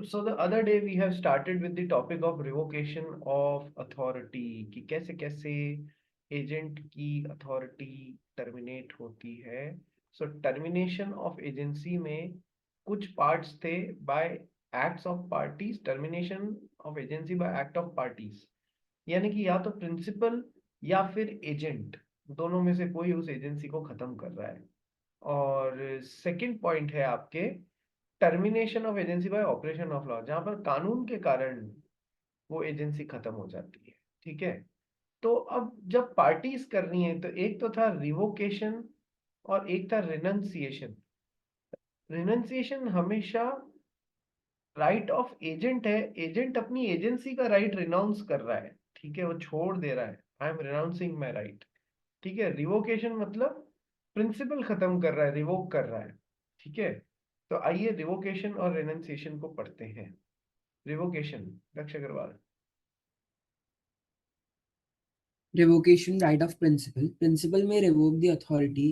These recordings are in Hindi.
So the other day we have started with the topic of revocation of authority कि कैसे कैसे एजेंट की अथॉरिटी टर्मिनेट होती है. So termination of agency में कुछ पार्ट्स थे by acts of parties. Termination of agency by act of parties यानी कि या तो प्रिंसिपल या फिर एजेंट, दोनों में से कोई उस एजेंसी को खत्म कर रहा है. और सेकंड पॉइंट है आपके termination of agency bye operation of law, जहां पर कानून के कारण वो एजेंसी खत्म हो जाती है. ठीक है. तो अब जब पार्टीज करनी है तो एक तो था रिवोकेशन और एक था रिनंसिएशन. रिनंसिएशन हमेशा राइट ऑफ एजेंट है. एजेंट अपनी एजेंसी का राइट रिनाउंस कर रहा है. ठीक है, वो छोड़ दे रहा है. I am renouncing my right. ठीक है. रिवोकेशन मतलब प्रिंसिपल खत्म कर रहा है, रिवोक कर रहा है. ठीक है. तो आइए रिवोकेशन और रेनंसिएशन को पढ़ते हैं. Revocation, Daksh Agarwal. Revocation right of principal. Principal may revoke the authority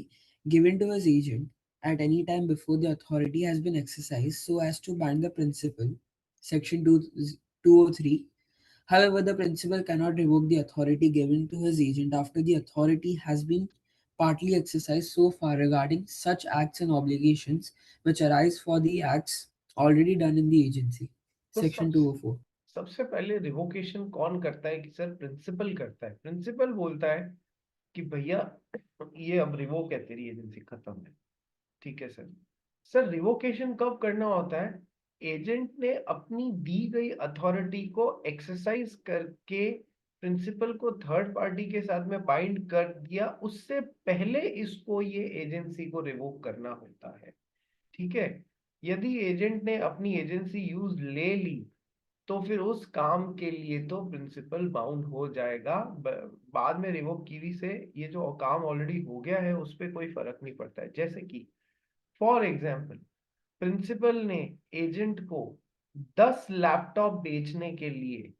given to his agent at any time before the authority has been exercised so as to bind the principal. Section 203. However, the principal cannot revoke the authority given to his agent after the authority has been partly exercised so far regarding such acts and obligations which arise for the acts already done in the agency. तो Section 204. सबसे पहले रिवोकेशन कौन करता है? कि सर प्रिंसिपल करता है. प्रिंसिपल बोलता है कि भैया ये अब रिवोक है, तेरी एजेंसी खत्म है. ठीक है सर. सर रिवोकेशन कब करना होता है? एजेंट ने अपनी दी गई अथॉरिटी को एक्सरसाइज करके प्रिंसिपल को थर्ड पार्टी के साथ में बाइंड कर दिया, उससे पहले इसको ये एजेंसी को रिवोक करना होता है. ठीक है. यदि एजेंट ने अपनी एजेंसी यूज ले ली तो फिर उस काम के लिए तो प्रिंसिपल बाउंड हो जाएगा. बाद में रिवोक की से ये जो काम ऑलरेडी हो गया है उस पर कोई फर्क नहीं पड़ता है. जैसे कि फॉर एग्जाम्पल प्रिंसिपल ने एजेंट को 10 लैपटॉप बेचने के लिए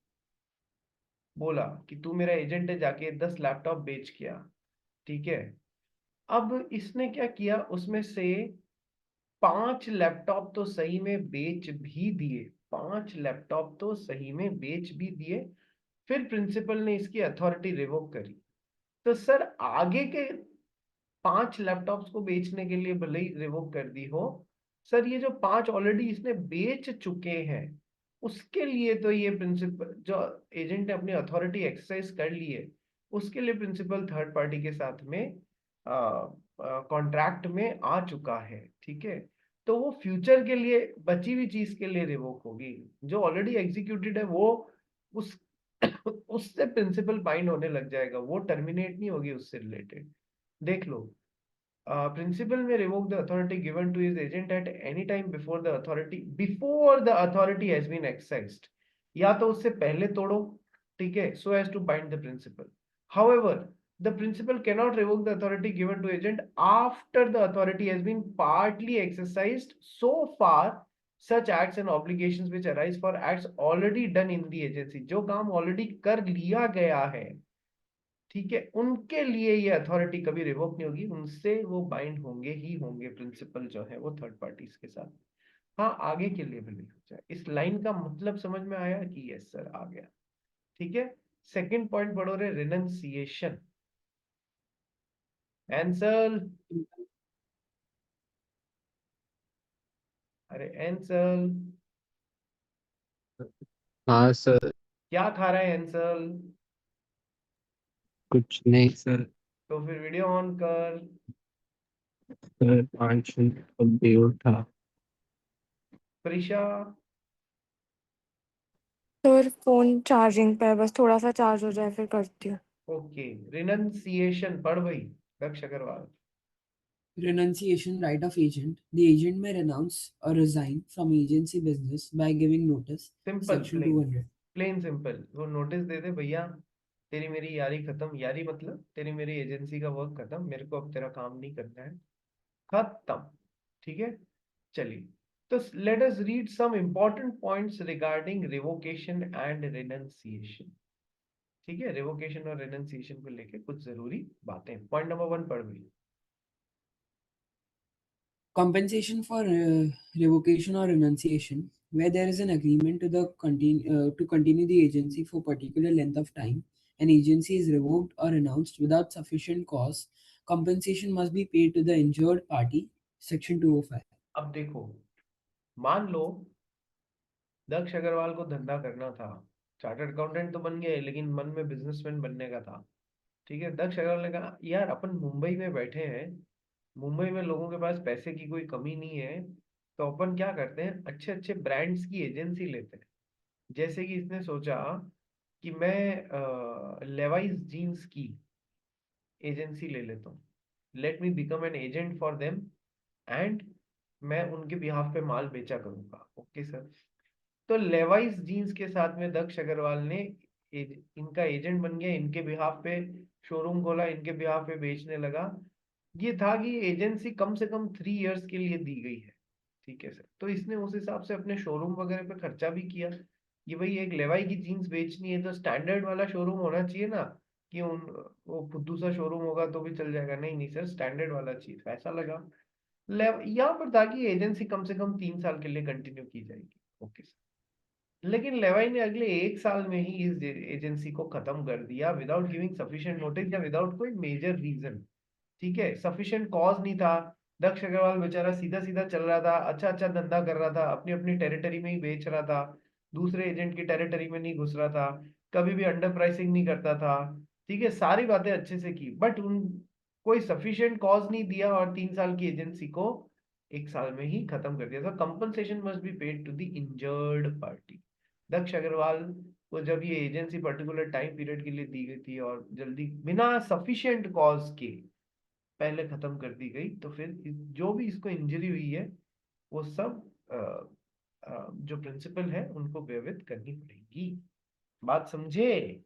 बोला कि तू मेरा एजेंट है, जाके 10 लैपटॉप बेच किया. ठीक है. अब इसने क्या किया, उसमें से 5 लैपटॉप तो सही में बेच भी दिए. 5 लैपटॉप तो सही में बेच भी दिए. फिर प्रिंसिपल ने इसकी अथॉरिटी रिवोक करी. तो सर आगे के 5 लैपटॉप्स को बेचने के लिए भले ही रिवोक कर दी हो, सर ये जो 5 ऑलरेडी इसने बेच चुके हैं उसके लिए तो ये प्रिंसिपल जो एजेंट ने अपनी अथॉरिटी एक्सरसाइज कर ली है उसके लिए प्रिंसिपल थर्ड पार्टी के साथ में कॉन्ट्रैक्ट में आ चुका है. ठीक है. तो वो फ्यूचर के लिए बची हुई चीज के लिए रिवोक होगी. जो ऑलरेडी एग्जीक्यूटेड है वो उस उससे प्रिंसिपल बाइंड होने लग जाएगा, वो टर्मिनेट नहीं होगी उससे रिलेटेड. देख लो. प्रिंसिपल में revoke the authority given to his agent at any time before the authority has been exercised. या तो उससे पहले तोड़ो. ठीक है. So as to bind the principal. However the principal cannot revoke the authority given to agent after the authority has been partly exercised so far such acts and obligations which arise for acts already done in the agency. जो काम ऑलरेडी कर लिया गया है, ठीक है, उनके लिए ये अथॉरिटी कभी रिवोक नहीं होगी. उनसे वो बाइंड होंगे ही होंगे प्रिंसिपल जो है वो थर्ड पार्टीज के साथ. हाँ, आगे के लिए भले हो जाए. इस लाइन का मतलब समझ में आया कि यस सर आ गया. ठीक है. सेकंड पॉइंट पढ़ो रे, रिनंसिएशन. आंसर. अरे आंसर. हाँ सर. क्या खा रहा है आंसर? कुछ नहीं सर. तो फिर वीडियो ऑन कर. सर 5 मिनट अभी उठा. प्रिशा. सर फोन चार्जिंग पे है, बस थोड़ा सा चार्ज हो जाए फिर करती हूँ. ओके. रिनंसिएशन पढ़ भाई, दक्ष Agarwal. Renunciation right of agent. The agent may renounce or resign from agency business by giving notice. Simple, Section plain 200. Plain simple. वो नोटिस दे दे, भैया तेरी मेरी यारी खत्म. यारी मतलब तेरी मेरी एजेंसी का वर्क खत्म, मेरे को अब तेरा काम नहीं करना है. खत्म. ठीक है. चलिए. तो let us read some important points regarding revocation and renunciation. ठीक है. रिवोकेशन और रिनंसिएशन को लेके कुछ जरूरी बातें. पॉइंट नंबर 1 पढ़ ली. Compensation for revocation or renunciation. where there is an agreement to continue the agency for particular length of time, an agency is revoked or announced without sufficient cause, compensation must be paid to the injured party. Section 205. अब देखो, मान लो दक्ष अग्रवाल को धंधा करना था, चार्टर्ड अकाउंटेंट तो बन गए लेकिन मन में बिजनेसमैन बनने का था। ठीक है, दक्ष अग्रवाल ने कहा यार अपन मुंबई में बैठे हैं, मुंबई में लोगों के पास पैसे की कोई कमी नहीं है, तो अपन क्या करते हैं, अच्छे अच्छे ब्रांड्स की एजेंसी लेते हैं। जैसे कि इसने सोचा कि मैं लेवाइस जीन्स की एजेंसी ले लेता हूँ, let me become an agent for them and मैं उनके बिहाफ पे माल बेचा करूंगा। Okay sir. तो लेवाइस जीन्स के साथ में दक्ष अग्रवाल ने इनका एजेंट बन गया, इनके बिहाफ पे शोरूम खोला, इनके बिहाफ पे बेचने लगा। ये था कि एजेंसी कम से कम 3 इयर्स के लिए दी गई है। ठीक है सर। तो इसने उस हिसाब से अपने शोरूम वगैरह पे खर्चा भी किया। ये भाई एक लेवाई की जीन्स बेचनी है तो स्टैंडर्ड वाला शोरूम होना चाहिए ना, कि उन वो फुद्दू सा शोरूम होगा तो भी चल जाएगा। नहीं नहीं सर, स्टैंडर्ड वाला चाहिए, पैसा लगा। यहाँ पर था कि एजेंसी कम से कम 3 साल के लिए कंटिन्यू की जाएगी। Okay sir. लेकिन लेवाई ने अगले 1 साल में ही इस एजेंसी को खत्म कर दिया, विदाउट गिविंग सफिशिएंट नोटिस या विदाउट कोई मेजर रीजन। ठीक है, सफिशिएंट कॉज नहीं था। दक्ष अग्रवाल बेचारा सीधा सीधा चल रहा था, अच्छा अच्छा धंधा कर रहा था, अपनी अपनी टेरिटरी में ही बेच रहा था, दूसरे एजेंट की टेरिटरी में नहीं घुस रहा था, कभी भी अंडर प्राइसिंग नहीं करता था। ठीक है, सारी बातें अच्छे से की, बट उन कोई सफिशिएंट कॉज नहीं दिया और 3 साल की एजेंसी को 1 साल में ही खत्म कर दिया। तो compensation must be paid to the injured party. Daksh Agarwal को जब ये एजेंसी पर्टिकुलर टाइम पीरियड के लिए दी गई थी और जल्दी बिना सफिशिएंट कॉज के पहले खत्म कर दी गई, तो फिर जो भी इसको इंजरी हुई है वो सब जो प्रिंसिपल है उनको बेयरविथ करनी पड़ेगी। बात समझे?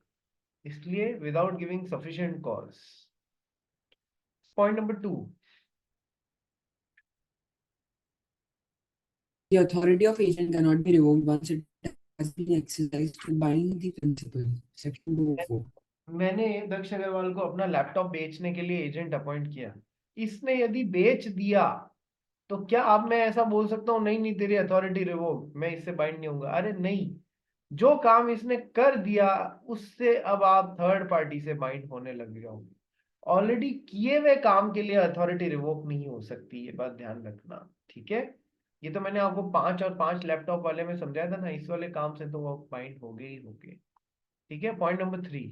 इसलिए without giving sufficient cause. Point number 2, The authority of agent cannot be revoked once it has been exercised to bind the principal. Section 204. मैंने दक्ष अग्रवाल को अपना लैपटॉप बेचने के लिए एजेंट अपॉइंट किया, इसने यदि बेच दिया तो क्या अब मैं ऐसा बोल सकता हूँ नहीं नहीं तेरी अथॉरिटी रिवोक, मैं इससे बाइंड नहीं होऊंगा? अरे नहीं, जो काम इसने कर दिया उससे अब आप थर्ड पार्टी से बाइंड होने लग जाओगे। ऑलरेडी किए हुए काम के लिए अथॉरिटी रिवोक नहीं हो सकती, ये बात ध्यान रखना। ठीक है, ये तो मैंने आपको 5 और 5 लैपटॉप वाले में समझाया था ना, इस वाले काम से तो वो बाइंड हो गए ही हो गए। ठीक है, point number 3,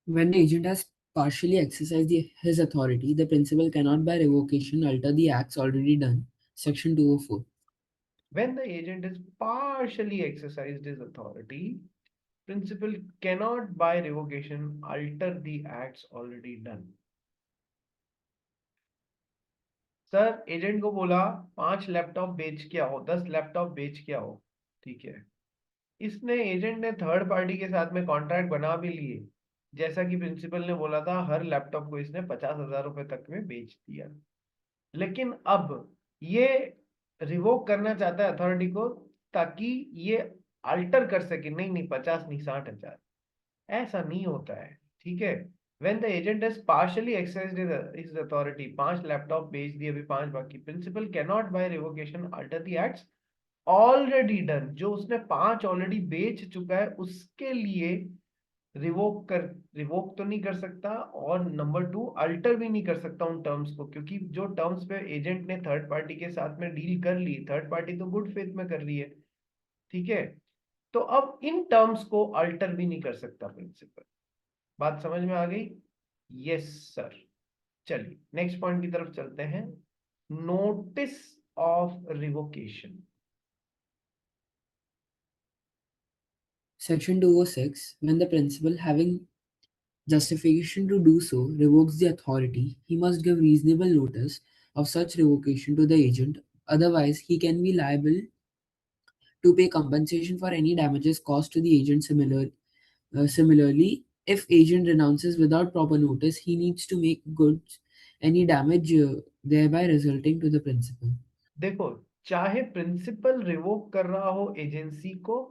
When the agent has partially exercised his authority, the principal cannot by revocation alter the acts already done. Section 204. when the agent is partially exercised his authority, principal cannot by revocation alter the acts already done। Sir agent को बोला 5 लैपटॉप बेच के आओ, 10 लैपटॉप बेच के आओ। ठीक है, इसने एजेंट ने थर्ड पार्टी के साथ में कॉन्ट्रैक्ट बना भी लिए, जैसा कि प्रिंसिपल ने बोला था, हर लैपटॉप को इसने 50,000 रुपए तक में बेच दिया। लेकिन अब ये रिवोक करना चाहता है अथॉरिटी को, ताकि ये अल्टर कर सके, नहीं नहीं 50 नहीं 60,000। ऐसा नहीं होता है। ठीक है, when the agent has partially exercised his authority, 5 laptop बेच दिए, अभी 5 बाकी, principal cannot by revocation alter the acts already done। जो उसने 5 ऑलरेडी बेच चुका है उसके लिए रिवोक तो नहीं कर सकता, और नंबर 2 अल्टर भी नहीं कर सकता उन टर्म्स को, क्योंकि जो टर्म्स पे एजेंट ने थर्ड पार्टी के साथ में डील कर ली, थर्ड पार्टी तो गुड फेथ में कर रही है। ठीक है, तो अब इन टर्म्स को अल्टर भी नहीं कर सकता प्रिंसिपल। बात समझ में आ गई? Yes sir. चलिए नेक्स्ट पॉइंट की तरफ चलते हैं, notice of revocation. Section 206. When the principal, having justification to do so, revokes the authority, he must give reasonable notice of such revocation to the agent. Otherwise, he can be liable to pay compensation for any damages caused to the agent. Similarly, if agent renounces without proper notice, he needs to make good any damage thereby resulting to the principal. देखो, चाहे प्रिंसिपल रिवोक कर रहा हो एजेंसी को,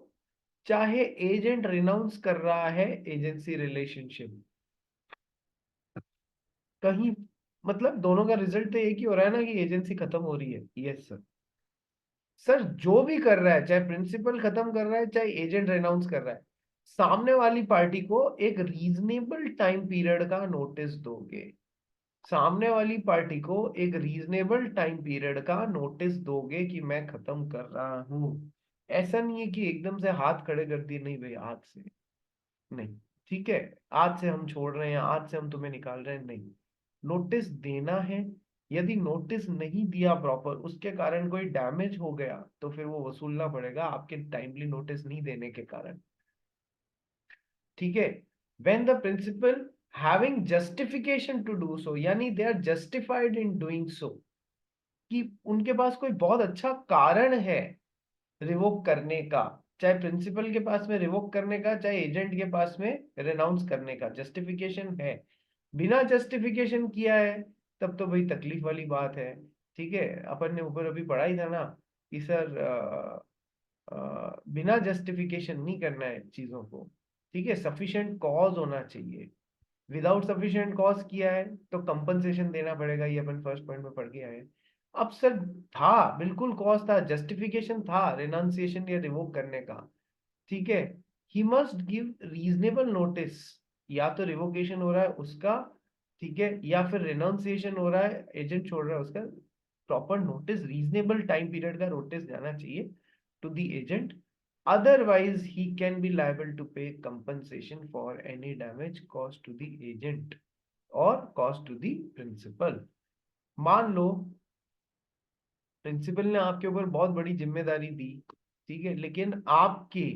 चाहे एजेंट रिनाउंस कर रहा है एजेंसी रिलेशनशिप, कहीं मतलब दोनों का रिजल्ट तो एक ही हो रहा है ना कि एजेंसी खत्म हो रही है। Yes sir. सर जो भी कर रहा है, चाहे प्रिंसिपल खत्म कर रहा है चाहे एजेंट रेनाउंस कर रहा है, सामने वाली पार्टी को एक रीजनेबल टाइम पीरियड का नोटिस दोगे। सामने वाली पार्टी को एक रीजनेबल टाइम पीरियड का नोटिस दोगे कि मैं खत्म कर रहा हूं। ऐसा नहीं है कि एकदम से हाथ खड़े कर दिए, नहीं भाई आज से नहीं, ठीक है, आज से हम छोड़ रहे हैं, आज से हम तुम्हें निकाल रहे हैं, नहीं। नोटिस देना है। यदि नोटिस नहीं दिया प्रॉपर, उसके कारण कोई डैमेज हो गया, तो फिर वो वसूलना पड़ेगा आपके टाइमली नोटिस नहीं देने के कारण। ठीक है। When the principal having justification to do so, यानी they are justified in doing so, कि उनके पास कोई बहुत अच्छा कारण है रिवोक करने का, चाहे प्रिंसिपल के पास में रिवोक करने का, चाहे एजेंट के पास में रेनाउंस करने का जस्टिफिकेशन है। बिना जस्टिफिकेशन किया है तब तो भाई तकलीफ वाली बात है। ठीक है, अपन ने ऊपर अभी पढ़ा ही था ना कि सर बिना जस्टिफिकेशन नहीं करना है चीजों को। ठीक है, सफिशिएंट कॉज होना चाहिए। विदाउट सफिशिएंट कॉज किया है तो कंपनसेशन देना पड़ेगा, ये अपन फर्स्ट पॉइंट में पढ़ के आए हैं। अब सर था, बिल्कुल कॉज था, जस्टिफिकेशन था रेनाउंसिएशन या रिवोक करने का। ठीक है, he must give reasonable notice. या तो रिवोकेशन हो रहा है उसका, ठीक है, या फिर रेनाउंसिएशन हो रहा है, एजेंट छोड़ रहा है उसका, proper notice, reasonable time period का नोटिस जाना चाहिए to the agent. Otherwise, he can be liable to pay compensation for any damage caused to the agent or caused to the principal. मान लो प्रिंसिपल ने आपके ऊपर बहुत बड़ी जिम्मेदारी दी, ठीक है, लेकिन आपकी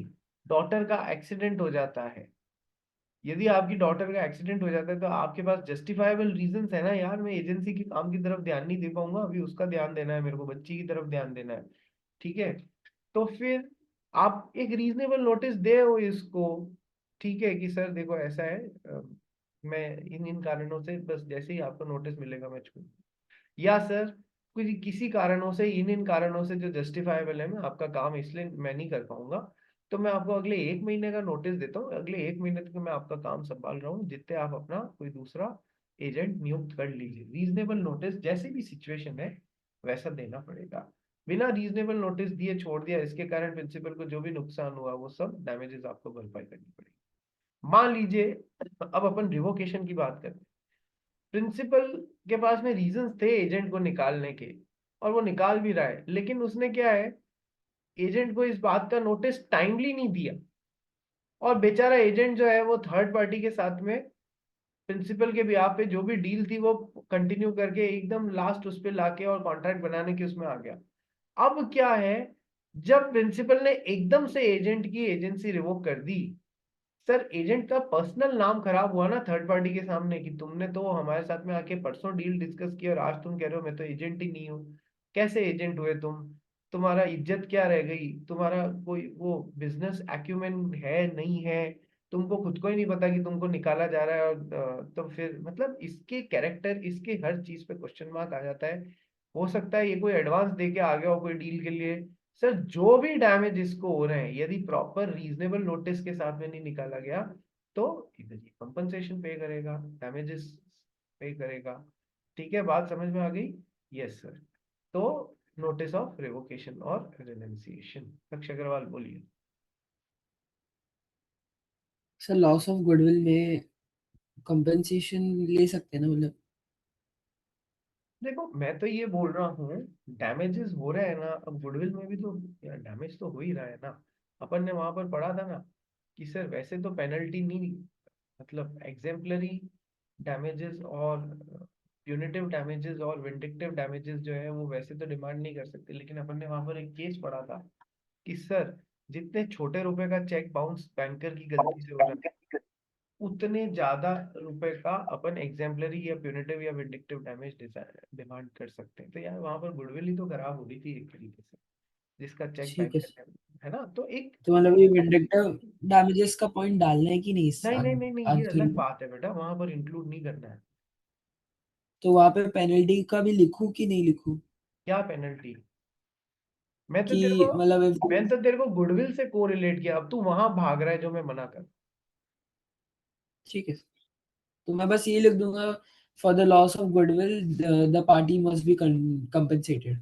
डॉटर का एक्सीडेंट हो जाता है। यदि आपकी डॉटर का एक्सीडेंट हो जाता है तो आपके पास जस्टिफाइबल रीजंस है ना, यार मैं एजेंसी के काम की तरफ ध्यान नहीं दे पाऊंगा, अभी उसका ध्यान देना है, मेरे को बच्ची की तरफ ध्यान देना है। ठीक है, तो फिर आप एक रीजनेबल नोटिस दे हो इसको। ठीक है कि सर देखो ऐसा है, मैं इन इन कारणों से, बस जैसे ही आपको नोटिस मिलेगा मैं छोड़, या सर कुछ किसी कारणों से, इन कारणों से जो जस्टिफाइबल है, मैं आपका काम इसलिए मैं नहीं कर पाऊंगा, तो मैं आपको अगले 1 महीने का नोटिस देता हूँ, अगले 1 महीने तक मैं आपका काम संभाल रहा हूँ, जितने आप अपना कोई दूसरा एजेंट नियुक्त कर लीजिए। रीजनेबल नोटिस जैसी भी सिचुएशन है वैसा देना पड़ेगा। बिना रीजनेबल नोटिस दिए छोड़ दिया, इसके कारण प्रिंसिपल को जो भी नुकसान हुआ वो सब डैमेजेस आपको भरपाई करनी पड़ेगी। मान लीजिए अब अपन रिवोकेशन की बात करते हैं। प्रिंसिपल के पास में रीजंस थे एजेंट को निकालने के, और वो निकाल भी रहा है, लेकिन उसने क्या है, एजेंट को इस बात का नोटिस टाइमली नहीं दिया, और बेचारा एजेंट जो है वो थर्ड पार्टी के साथ में प्रिंसिपल के बिहाफ पे जो भी डील थी वो कंटिन्यू करके एकदम लास्ट उस पे लाके और कॉन्ट्रैक्ट बनाने के उसमें आ गया। अब क्या है, जब प्रिंसिपल ने एकदम से एजेंट की एजेंसी रिवोक कर दी, सर एजेंट का पर्सनल नाम खराब हुआ ना थर्ड पार्टी के सामने, कि तुमने तो हमारे साथ में आके परसों डील डिस्कस की और आज तुम कह रहे हो मैं तो एजेंट ही नहीं हूँ। कैसे एजेंट हुए तुम? तुम्हारा इज्जत क्या रह गई? तुम्हारा कोई वो बिजनेस एक्यूमेन है नहीं है? तुमको खुद को ही नहीं पता कि तुमको निकाला जा रहा है, और तो फिर मतलब इसके कैरेक्टर, इसके हर चीज पे क्वेश्चन मार्क आ जाता है। हो सकता है ये कोई एडवांस दे के आ गया हो कोई डील के लिए। सर जो भी डैमेज इसको हो रहे हैं, यदि प्रॉपर रीजनेबल नोटिस के साथ में नहीं निकाला गया, तो इधर ये कंपनसेशन पे करेगा, डैमेजेस पे करेगा। ठीक है, बात समझ में आ गई? Yes sir. तो नोटिस ऑफ रिवोकेशन और रेनंसिएशन, अक्षय अग्रवाल बोलिए। सर लॉस ऑफ गुडविल में कंपनसेशन ले सकते हैं ना, मतलब? देखो मैं तो ये बोल रहा हूँ, डैमेजेस हो रहे हैं ना, अब गुडविल में भी तो यार डैमेज तो हो ही रहा है ना। अपन ने वहां पर पढ़ा था ना कि सर वैसे तो पेनल्टी नहीं, मतलब एग्जेम्पलरी डैमेजेस और प्यूनिटिव डैमेजेस और विंडिक्टिव डैमेजेस जो है वो वैसे तो डिमांड नहीं कर सकते, लेकिन अपन ने वहां पर एक केस पढ़ा था कि सर जितने छोटे रुपए का चेक बाउंस बैंकर की गलती से हो रहा है, उतने ज्यादा रुपए का अपन एग्जाम्पलरी या प्यूनिटिव या विंडिक्टिव डैमेज डिमांड कर सकते हैं। तो यार वहां पर गुडविल ही तो खराब हो रही थी एक तरीके से, जिसका चेक ठीक है बैंकर सर। है ना, तो एक तो मतलब ये विंडिक्टिव डैमेजेस का पॉइंट डालना है कि नहीं इस नहीं नहीं नहीं नहीं, ये आखिर अलग में? बात है बेटा, वहां पर इंक्लूड नहीं करना है। तो वहां पे पेनल्टी का भी लिखूं कि नहीं लिखूं? क्या पेनल्टी? मैं तो कि तेरे को मतलब मैंने तो तेरे को गुडविल से को रिलेट किया, अब तू वहां भाग रहा है जो मैं मना कर। ठीक है, तो मैं बस ये लिख दूंगा For the loss of goodwill, the party must be compensated.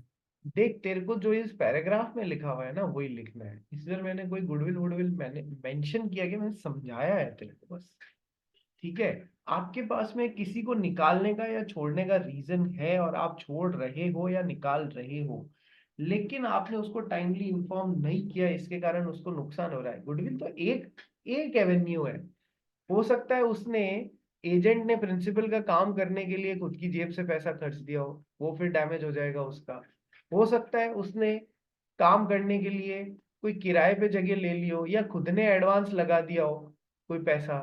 देख, तेरे को जो इस पैराग्राफ में लिखा हुआ है ना वही लिखना है। इसलिए मैंने कोई गुडविल वुडविल मैंने मेंशन किया कि मैंने समझाया है तेरे को बस। ठीक है, आपके पास में किसी को निकालने का या छोड़ने का रीजन है और आप छोड़ रहे हो या निकाल रहे हो, लेकिन आपने उसको टाइमली इन्फॉर्म नहीं किया, इसके कारण उसको नुकसान हो रहा है। गुडविल तो एक एक एवेन्यू है। हो सकता है उसने, एजेंट ने प्रिंसिपल का काम करने के लिए खुद की जेब से पैसा खर्च दिया हो, वो फिर डैमेज हो जाएगा उसका। हो सकता है उसने काम करने के लिए कोई किराए पे जगह ले ली हो या खुद ने एडवांस लगा दिया हो कोई पैसा।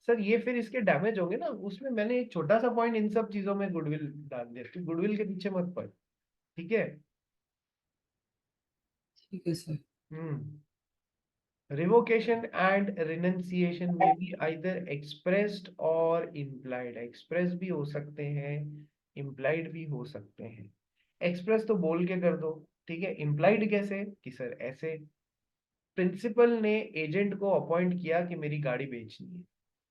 सर ये फिर इसके डैमेज होंगे ना। उसमें मैंने एक छोटा सा पॉइंट इन सब चीजों में गुडविल डाल दिया, तो गुडविल के पीछे मत पड़। ठीक है। ठीक है sir. Revocation and renunciation may be either expressed or implied। express भी हो सकते हैं, implied भी हो सकते हैं। express तो बोल के कर दो, ठीक है। implied कैसे कि सर ऐसे, प्रिंसिपल ने एजेंट को अपॉइंट किया कि मेरी गाड़ी बेचनी है,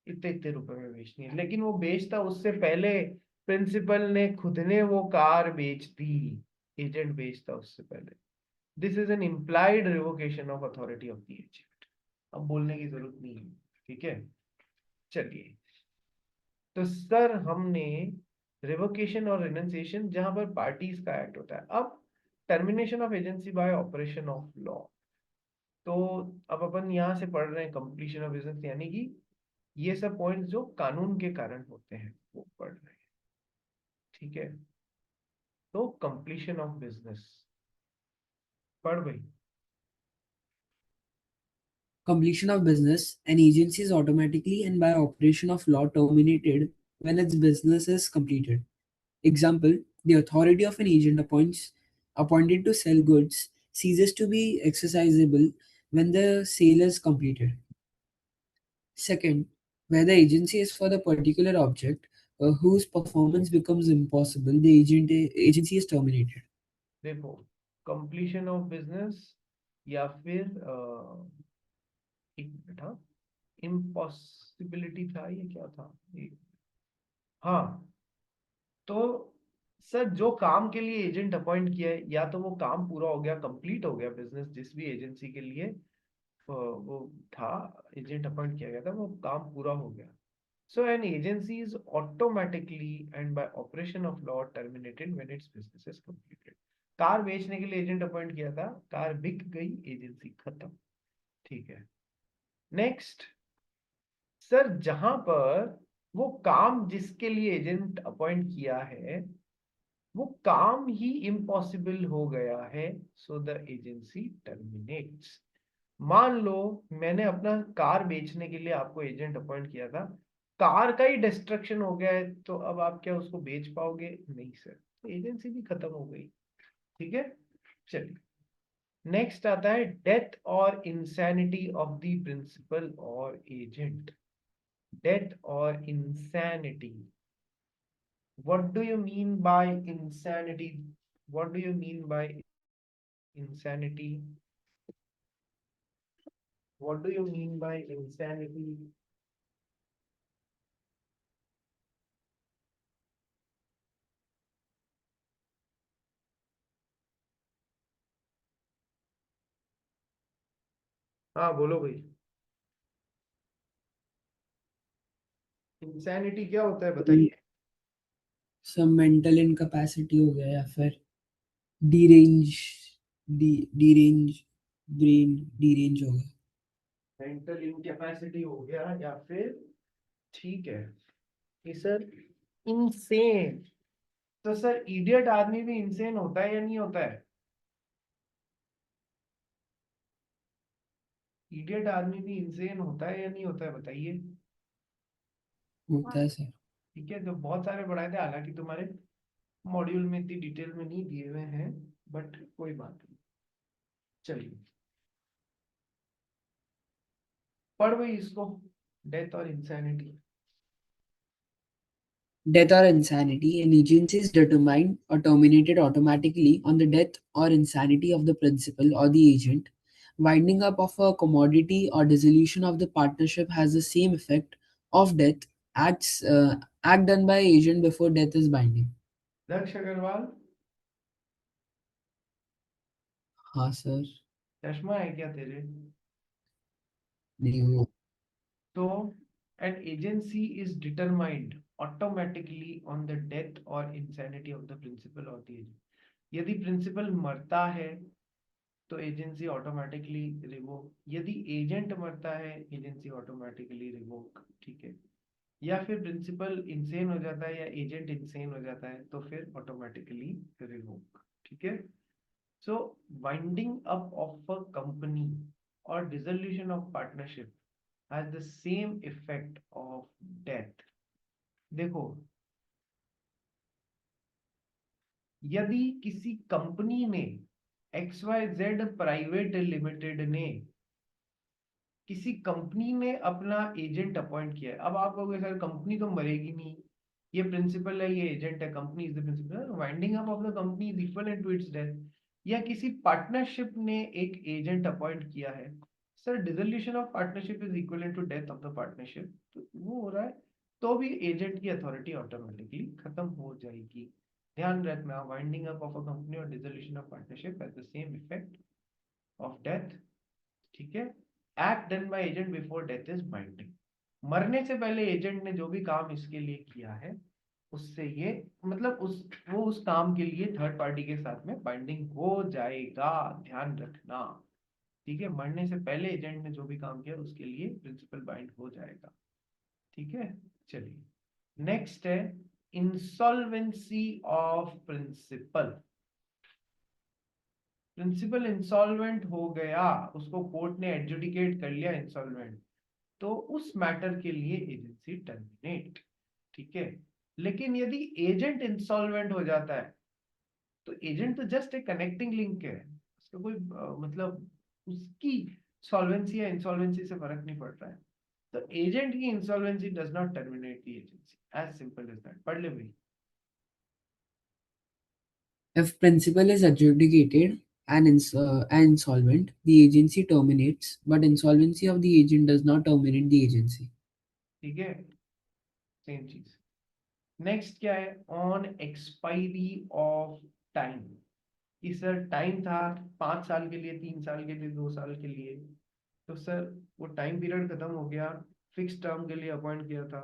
इतने इतने रुपए में बेचनी है, लेकिन वो बेचता उससे पहले प्रिंसिपल ने खुद ने वो कार बेच दी, एजेंट बेचता उससे पहले। This is an implied revocation of authority of the agent. अब बोलने की जरूरत नहीं है। ठीक है, चलिए। तो सर हमने रिवोकेशन और रिनंसिएशन जहां पर पार्टीज का एक्ट होता है। अब termination of agency bye operation of law. तो अब अपन यहां से पढ़ रहे हैं कंप्लीशन ऑफ बिजनेस, यानी कि ये सब पॉइंट्स जो कानून के कारण होते हैं वो पढ़ रहे हैं। ठीक है, तो कंप्लीशन ऑफ बिजनेस पढ़ भाई। Completion of business, an agency is automatically and by operation of law terminated when its business is completed. Example, the authority of an agent appointed to sell goods ceases to be exercisable when the sale is completed. Second, where the agency is for the particular object whose performance becomes impossible, the agency is terminated. देखो, कंप्लीशन ऑफ बिजनेस या फिर एक मिनट, हाँ, इम्पॉसिबिलिटी था, ये क्या था ये? हाँ, तो सर जो काम के लिए एजेंट अपॉइंट किया है, या तो वो काम पूरा हो गया, कंप्लीट हो गया बिजनेस, जिस भी एजेंसी के लिए वो था, एजेंट अपॉइंट किया गया था, वो काम पूरा हो गया। So an agency is automatically and by operation of law terminated when its business is completed. Car बेचने के लिए एजेंट अपॉइंट किया था, कार बिक गई, एजेंसी खत्म। ठीक है, नेक्स्ट। सर जहां पर वो काम जिसके लिए एजेंट अपॉइंट किया है वो काम ही इम्पॉसिबल हो गया है, सो द एजेंसी टर्मिनेट्स। मान लो मैंने अपना कार बेचने के लिए आपको एजेंट अपॉइंट किया था, कार का ही डिस्ट्रक्शन हो गया है, तो अब आप क्या उसको बेच पाओगे? नहीं सर, तो एजेंसी भी खत्म हो गई। ठीक है, चलिए। नेक्स्ट आता है डेथ और इंसैनिटी ऑफ द प्रिंसिपल और एजेंट। डेथ और insanity, what do you mean by insanity? What do you mean by insanity? What do you mean by insanity? हाँ बोलो भाई, इंसैनिटी क्या होता है बताइए। Some mental incapacity हो गया या फिर derange, derange brain derange हो गया। मेंटल इनकैपेसिटी हो गया या फिर, ठीक है, कि सर इंसेन। तो सर इडियट आदमी भी इंसेन होता है या नहीं होता है? इडियट आदमी भी इंसेन होता है या नहीं होता है बताइए। होता है सर। ठीक है, तो बहुत सारे पढ़ाए थे, हालांकि तुम्हारे मॉड्यूल में इतनी डिटेल में नहीं दिए हुए हैं, बट कोई बात नहीं। चलिए पढ़ वही इसको, डेथ और insanity. Death or insanity, an agency is determined or terminated automatically on the death or insanity of the principal or the agent. Winding up of a commodity or dissolution of the partnership has the same effect of death, Act done by agent before death is binding. दक्ष अग्रवाल, हाँ सर. चश्मा है क्या तेरे? नहीं वो. So, an agency is determined automatically on the death or insanity of the principal or the agent. यदि प्रिंसिपल मरता है तो एजेंसी ऑटोमेटिकली रिवोक, यदि एजेंट मरता है एजेंसी ऑटोमेटिकली रिवोक, ठीक है। या फिर प्रिंसिपल इंसेन हो जाता है या एजेंट इंसेन हो जाता है तो फिर ऑटोमेटिकली रिवोक, ठीक है। So winding up of a company और dissolution of partnership has the same effect of death। देखो, यदि किसी कंपनी ने XYZ प्राइवेट लिमिटेड ने किसी कंपनी ने अपना एजेंट अपॉइंट किया है, अब आप कहोगे सर कंपनी तो मरेगी नहीं, ये प्रिंसिपल है, ये एजेंट है, company is the principal, winding up of the company is equal to its death. या किसी पार्टनरशिप ने एक एजेंट अपॉइंट किया है, sir dissolution of partnership is equal to death of the partnership, तो वो हो रहा है, तो भी एजेंट की अथॉरिटी ऑटोमेटिकली खत्म हो जाएगी। ध्यान रखना, winding up of a company और dissolution of partnership has the same effect of death, ठीक है। Act done by agent before death is binding. मरने से पहले एजेंट ने जो भी काम इसके लिए किया है उससे ये मतलब उस काम के लिए थर्ड पार्टी के साथ में बाइंडिंग हो जाएगा, ध्यान रखना, ठीक है। मरने से पहले एजेंट ने जो भी काम किया उसके लिए प्रिंसिपल बाइंड हो जाएगा, ठीक है। चलिए नेक्स्ट है insolvency of principal. Principal insolvent हो गया, उसको कोर्ट ने एडजुडिकेट कर लिया इंसॉल्वेंट, तो उस मैटर के लिए एजेंसी टर्मिनेट, ठीक है। लेकिन यदि एजेंट इंसॉल्वेंट हो जाता है तो एजेंट तो जस्ट एक कनेक्टिंग लिंक है, उसका कोई मतलब उसकी सॉल्वेंसी या इंसॉल्वेंसी से फर्क नहीं पड़ता है, तो एजेंट की insolvency does not terminate the agency, as simple as that. पढ़ ले भाई। If principal is adjudicated and insolvent, the agency terminates, but insolvency of the agent does not terminate the agency. ठीक है, सेम चीज। नेक्स्ट क्या है, ऑन एक्सपायरी ऑफ टाइम, कि सर टाइम था 5 साल के लिए, 3 साल के लिए, 2 साल के लिए, तो सर वो टाइम पीरियड खत्म हो गया, फिक्स टर्म के लिए अपॉइंट किया था,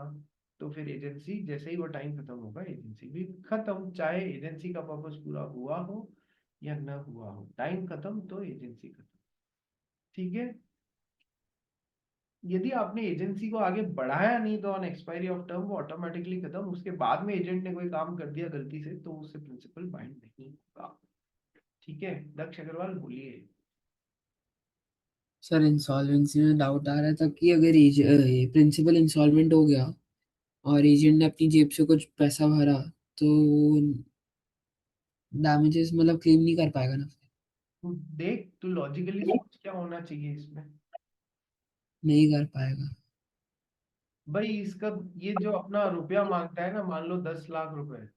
तो फिर एजेंसी जैसे ही वो टाइम खत्म होगा एजेंसी भी खत्म, चाहे एजेंसी का पर्पस पूरा हुआ हो या न हुआ हो, टाइम खत्म तो एजेंसी खत्म, ठीक है। यदि आपने एजेंसी को आगे बढ़ाया नहीं तो ऑन एक्सपायरी ऑफ टर्म वो ऑटोमेटिकली खत्म, उसके बाद में एजेंट ने कोई काम कर दिया गलती से तो उससे प्रिंसिपल बाइंड नहीं होगा, ठीक है। दक्ष अग्रवाल बोलिए। सर इंसॉल्वेंसी में डाउट आ रहा था कि अगर प्रिंसिपल इंसॉल्वेंट हो गया और एजेंट ने अपनी जेब से कुछ पैसा भरा तो डैमेजेस मतलब क्लेम नहीं कर पाएगा ना? तू देख, तू लॉजिकली सोच क्या होना चाहिए इसमें। नहीं कर पाएगा। भाई इसका ये जो अपना रुपया मांगता है ना, मान लो 10 लाख रुपए,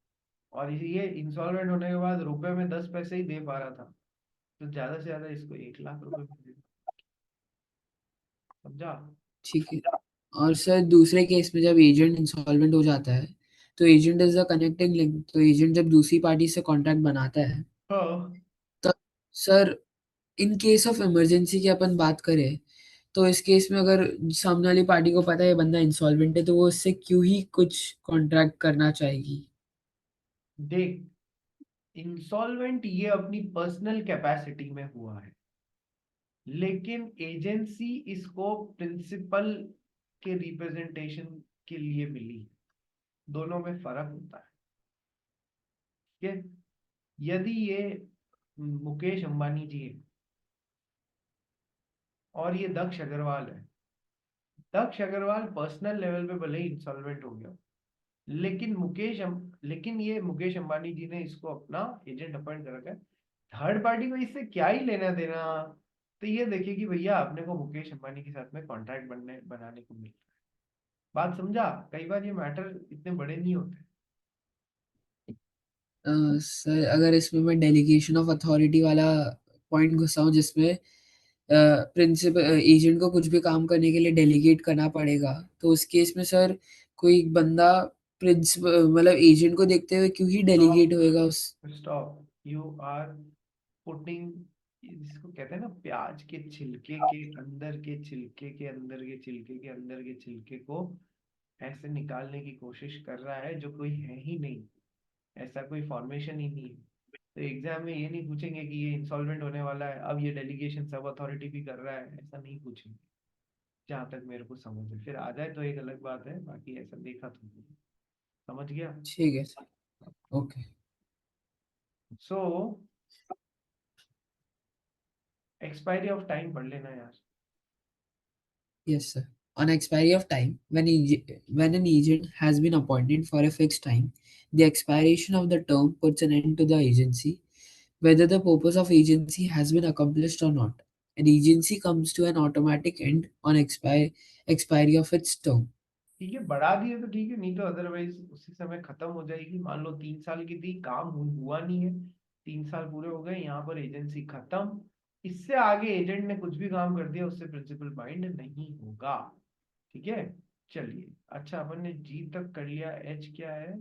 और ये इंसॉल्वेंट होने के बाद रुपए में 10 पैसे ही दे पा रहा था, तो ज्यादा से ज्यादा इसको 1 लाख रुपए में दे, समझा। ठीक है। और सर दूसरे केस में जब एजेंट इंसॉल्वेंट हो जाता है तो agent is the connecting link, तो एजेंट जब दूसरी पार्टी से कॉन्ट्रैक्ट बनाता है हाँ, तब sir in case of emergency की अपन बात करें तो इस केस में अगर सामने वाली पार्टी को पता है ये बंदा इंसॉल्वेंट है तो वो इससे क्यों ही कुछ कॉन्ट्रैक्ट करना चाहेगी? देख, इंसॉल्वेंट ये अपनी पर्सनल कैपेसिटी में हुआ है, लेकिन एजेंसी इसको प्रिंसिपल के रिप्रेजेंटेशन के लिए मिली, दोनों में फर्क होता है, ठीक है। यदि ये मुकेश अंबानी जी है और ये दक्ष अग्रवाल है, दक्ष अग्रवाल पर्सनल लेवल पे भले ही इंसॉल्वेंट हो गया, लेकिन लेकिन ये मुकेश अंबानी जी ने इसको अपना एजेंट अपॉइंट कर रखा है, थर्ड पार्टी को इससे क्या ही लेना देना। तो ये देखिए कि भैया अपने को मुकेश अंबानी के साथ में कॉन्ट्रैक्ट बनाने को मिल रहा है, बात समझा। कई बार ये मैटर इतने बड़े नहीं होते। सर अगर इसमें मैं डेलीगेशन ऑफ अथॉरिटी वाला पॉइंट घुसाऊं जिसमें प्रिंसिपल एजेंट को कुछ भी काम करने के लिए डेलीगेट करना पड़ेगा तो उस केस में सर कोई बंदा प्रिंसिपल मतलब एजेंट को देखते हुए क्यों ही डेलीगेट होएगा उस स्टॉप, यू आर पुटिंग, जिसको कहते हैं ना प्याज के छिलके के अंदर के छिलके के अंदर के छिलके के अंदर के छिलके को ऐसे निकालने की कोशिश कर रहा है जो कोई है ही नहीं, ऐसा कोई फॉर्मेशन ही नहीं है। तो एग्जाम में ये नहीं पूछेंगे कि ये इंसॉल्वेंट होने वाला है, अब ये डेलीगेशन सब अथॉरिटी भी कर रहा है, ऐसा नहीं पूछेंगे जहां तक मेरे को समझ है। फिर आ जाए तो एक अलग बात है, बाकी ऐसा देखा तो नहीं। समझ गया? ठीक है sir okay so expiry of time पढ़ लेना यार। yes sir on expiry of time when an agent has been appointed for a fixed time the expiration of the term puts an end to the agency whether the purpose of agency has been accomplished or not an agency comes to an automatic end on expiry of its term ठीक है, बढ़ा दिए तो ठीक है, नहीं तो अदरवाइज उसी समय खत्म हो जाएगी। मान लो 3 साल की थी, काम हुआ नहीं है, 3 साल पूरे हो गए, यहाँ पर एजेंसी खत्म। इससे आगे एजेंट ने कुछ भी काम कर दिया उससे प्रिंसिपल बाइंड नहीं होगा। ठीक है, चलिए। अच्छा, अपन ने जी तक कर लिया। एच क्या है?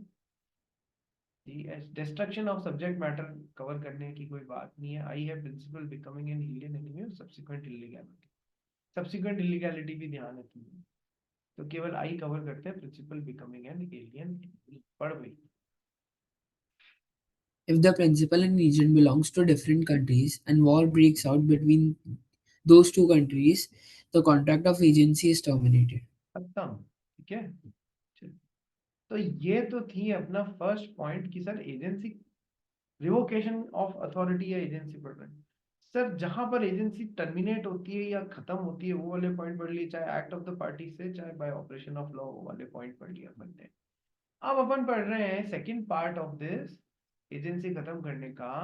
G H destruction of subject matter cover करने की कोई बात नहीं है। आई है principal becoming an alien enemy और सब्सिक्वेंट इलीगैलिटी। सब्सिक्वेंट इलीगैलिटी भी ध्यान है तुम्हें, तो केवल आई कवर करते हैं, प्रिंसिपल बिकमिंग एन एलियन पढ़ गई। if the principal and agent belongs to different countries and war breaks out between those two countries the contract of agency is terminated खत्म। ठीक है, चलिए। तो ये तो थी अपना फर्स्ट पॉइंट कि sir agency, revocation of authority या एजेंसी पढ़ रहे हैं सर, जहां पर एजेंसी टर्मिनेट होती है या खत्म होती है वो वाले पॉइंट पढ़ लिए, चाहे एक्ट ऑफ द पार्टी से चाहे बाय ऑपरेशन ऑफ लॉ, वो वाले पॉइंट पढ़ लिया अपन ने। अब अपन पढ़ रहे हैं second part of this, agency खत्म करने का,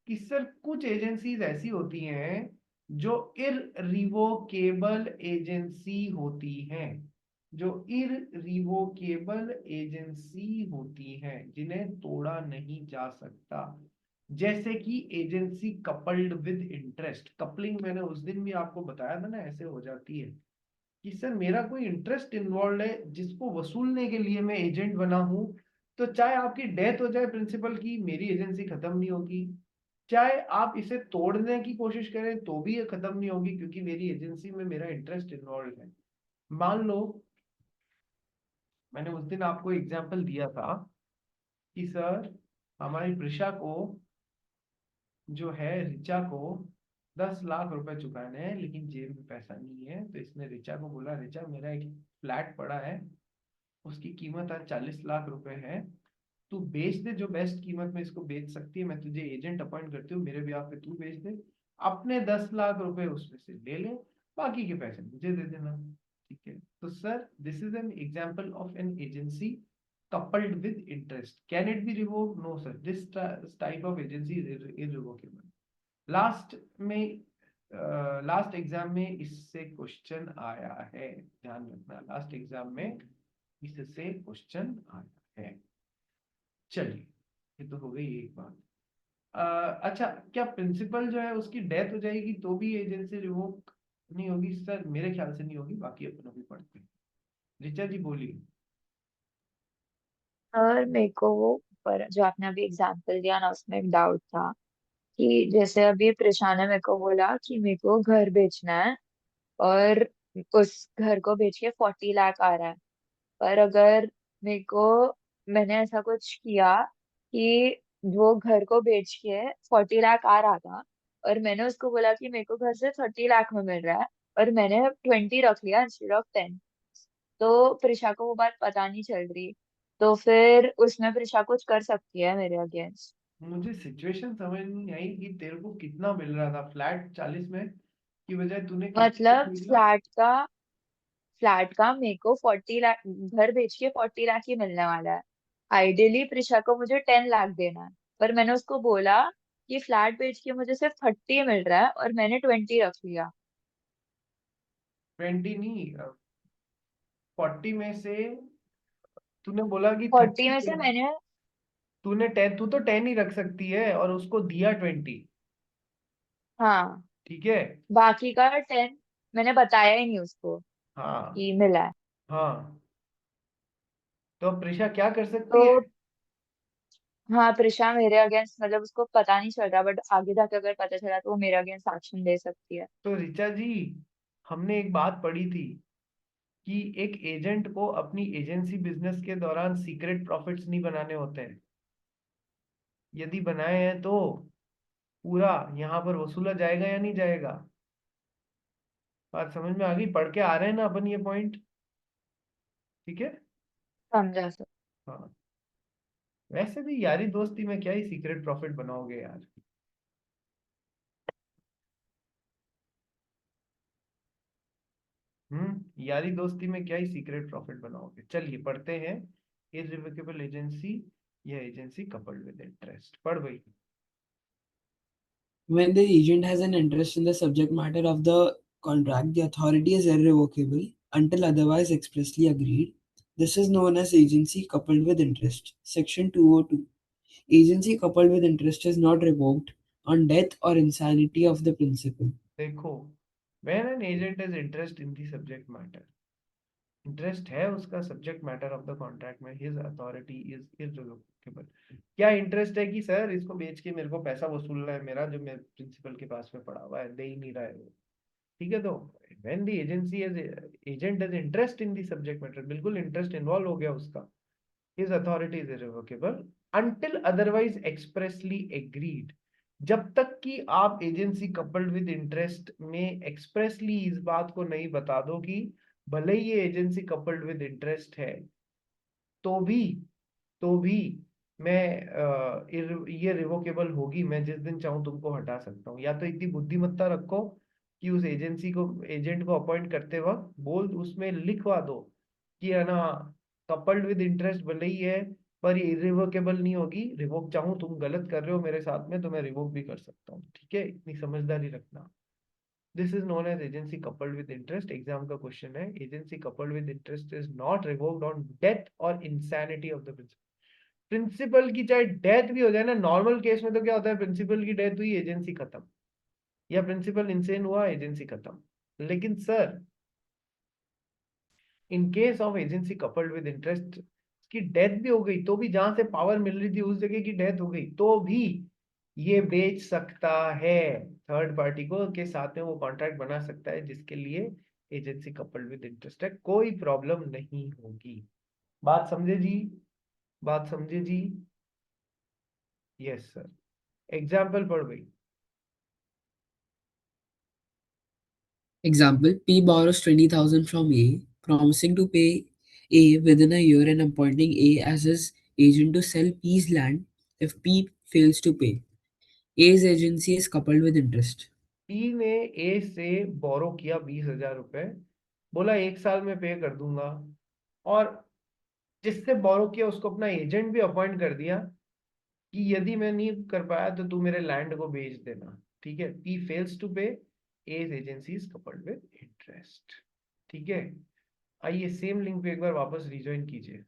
कि सर कुछ एजेंसीज ऐसी होती हैं जो इररिवोकेबल एजेंसी होती हैं, जो इररिवोकेबल एजेंसी होती हैं, जिन्हें तोड़ा नहीं जा सकता। जैसे कि agency coupled with interest. Coupling मैंने उस दिन भी आपको बताया था ना, ऐसे हो जाती है कि सर मेरा कोई इंटरेस्ट इन्वॉल्व है जिसको वसूलने के लिए मैं एजेंट बना हूं, तो चाहे आपकी डेथ हो जाए प्रिंसिपल की, मेरी एजेंसी खत्म नहीं होगी। चाहे आप इसे तोड़ने की कोशिश करें तो भी ये खत्म नहीं होगी, क्योंकि मेरी एजेंसी में मेरा इंटरेस्ट इन्वॉल्व है। मान लो मैंने उस दिन आपको एग्जाम्पल दिया था कि सर हमारी प्रिशा को, जो है रिचा को 10 लाख रुपए चुकाने हैं, लेकिन जेब में पैसा नहीं है। तो इसने रिचा को बोला, रिचा मेरा एक फ्लैट पड़ा है, उसकी कीमत आज 40 लाख रुपए है, तू बेच दे, जो बेस्ट कीमत में इसको बेच सकती है, मैं तुझे एजेंट अपॉइंट करती हूँ, मेरे ब्याह पे तू बेच दे, अपने 10 लाख रुपए उसमें से ले ले, बाकी के पैसे मुझे दे देना। ठीक है, तो sir this is an example of an agency coupled with interest. Can it be revoked? No sir, this type of agency is irrevocable. Last में लास्ट एग्जाम में इससे क्वेश्चन आया है, ध्यान रखना, लास्ट एग्जाम में इससे क्वेश्चन आया है। चलिए, ये तो हो गई एक बात। अच्छा, क्या प्रिंसिपल जो है उसकी डेथ हो जाएगी तो भी एजेंसी रिवोक नहीं होगी? सर मेरे ख्याल से नहीं होगी, बाकी अपन अभी पढ़ते हैं। ऋचा जी बोलिए। और मेरे को वो पर जो आपने अभी एग्जांपल दिया ना उसमें एक डाउट था कि जैसे अभी प्रशांत ने मेरे को बोला कि मेरे को घर बेचना है और उस घर को बेच के 40 लाख आ रहा है। पर अगर मेरे को मैंने ऐसा कुछ किया कि वो घर को बेच के 40 लाख आ रहा था और मैंने उसको बोला कि मेरे को घर से 30 लाख में मिल रहा है और मैंने 20 रख लिया इंस्टेड ऑफ 10, तो प्रिशा को वो बात पता नहीं चल रही, तो फिर उसमें प्रिशा कुछ कर सकती है मेरे अगेंस्ट। मुझे सिचुएशन समझ नहीं आई कि तेरे को कितना मिल रहा था, फ्लैट 40 में की बजाय तूने कितने में मतलब खरीदा? फ्लैट का मेरे को 40 लाख, घर बेच के 40 लाख ही मिलने वाला है। आइडियली प्रिशा को मुझे 10 लाख देना है, पर मैंने उसको बोला कि फ्लैट बेच के मुझे सिर्फ 30 मिल रहा है और मैंने 20 रख लिया। 20 नहीं, 40 में से तूने बोला कि 40 30 में से मैंने, तूने 10, तू तो 10 ही रख सकती है और उसको दिया 20। हाँ, ठीक है। बाकी का 10 मैंने बताया ही नहीं उसको हाँ कि मिला है। हाँ, तो अब प्रिशा क्या कर सकती तो है? हाँ, प्रिशा मेरे अगेंस्ट, मतलब उसको पता नहीं चल रहा, बट आगे जाके अगर पता चला तो वो मेरे अगेंस्ट एक्शन ले सकती है। तो ऋचा जी, हमने एक बात पढ़ी थी कि एक एजेंट को अपनी एजेंसी बिजनेस के दौरान सीक्रेट प्रॉफिट्स नहीं बनाने होते हैं। यदि बनाए हैं तो पूरा यहाँ पर वसूला जाएगा या नहीं जाएगा? बात समझ में आ गई? पढ़ के आ रहे हैं ना अपन ये पॉइंट? ठीक है। समझा सर। हाँ, वैसे भी यारी दोस्ती में क्या ही सीक्रेट प्रॉफिट बनाओगे यार। यारी दोस्ती में क्या ही सीक्रेट प्रॉफिट बनाओगे। चलिए पढ़ते हैं। इररिवोकेबल एजेंसी या एजेंसी कपल्ड विद इंटरेस्ट। पढ़ भाई। When the agent has an interest in the subject matter of the contract, the authority is irrevocable until otherwise expressly agreed. This is known as agency coupled with interest. Section 202. Agency coupled with interest is not revoked on death or insanity of the principal. देखो, when an agent has interest in the subject matter, interest है उसका subject matter of the contract में, हिज अथॉरिटी इज इररिवोकेबल। क्या इंटरेस्ट है कि सर इसको बेच के मेरे को पैसा वसूलना है मेरा, जो मेरे प्रिंसिपल के पास में पड़ा हुआ है, दे ही नहीं रहा है वो। ठीक है, तो when the agency as agent has interest in the subject matter, बिल्कुल इंटरेस्ट इन्वॉल्व हो गया उसका, his authority is irrevocable until otherwise expressly agreed. जब तक कि आप एजेंसी कपल्ड विद इंटरेस्ट में एक्सप्रेसली इस बात को नहीं बता दो कि भले ही ये एजेंसी कपल्ड विद इंटरेस्ट है तो भी तो भी मैं ये रिवोकेबल होगी, मैं जिस दिन चाहूँ तुमको हटा सकता हूँ। या तो इतनी बुद्धिमत्ता रखो कि उस एजेंसी को, एजेंट को अपॉइंट करते वक्त बोल, उसमें लिखवा दो कि है ना, कपल्ड विद इंटरेस्ट भले ही है पर ये इरिवोकेबल नहीं होगी। रिवोक चाहूँ, तुम गलत कर रहे हो मेरे साथ में तो मैं रिवोक भी कर सकता हूँ। ठीक है, इतनी समझदारी रखना। This is known as agency coupled with interest. Exam का क्वेश्चन है, agency coupled with interest is not revoked on death और insanity of the principal. Principal की चाहे डेथ भी हो जाए ना, नॉर्मल केस में तो क्या होता है, प्रिंसिपल की डेथ हुई एजेंसी खत्म, या प्रिंसिपल इंसेन हुआ एजेंसी खत्म। लेकिन sir, in case of agency coupled with interest, की डेथ भी हो गई तो भी, जहां से पावर मिल रही थी उस जगह की डेथ हो गई तो भी ये बेच सकता है थर्ड पार्टी को, के साथ में वो कॉन्ट्रैक्ट बना सकता है जिसके लिए एजेंसी कपल्ड विद इंटरेस्ट है, कोई प्रॉब्लम नहीं होगी। बात समझे जी? बात समझे जी? Yes sir. एग्जाम्पल पढ़ भाई। Example: P borrows 20,000 from A, promising to pay A within a year and appointing A as his agent to sell P's land if P fails to pay. A's agency is coupled with interest. P ने ए से बोरो किया 20,000 रुपए, बोला 1 साल में पे कर दूंगा, और जिससे बोरो किया उसको अपना एजेंट भी अपॉइंट कर दिया कि यदि मैं नहीं कर पाया तो तू मेरे लैंड को बेच देना। ठीक है, P fails to pay, as agency is coupled with interest. ठीक है, आइए सेम लिंक पे एक बार वापस रिज्वाइन कीजिए।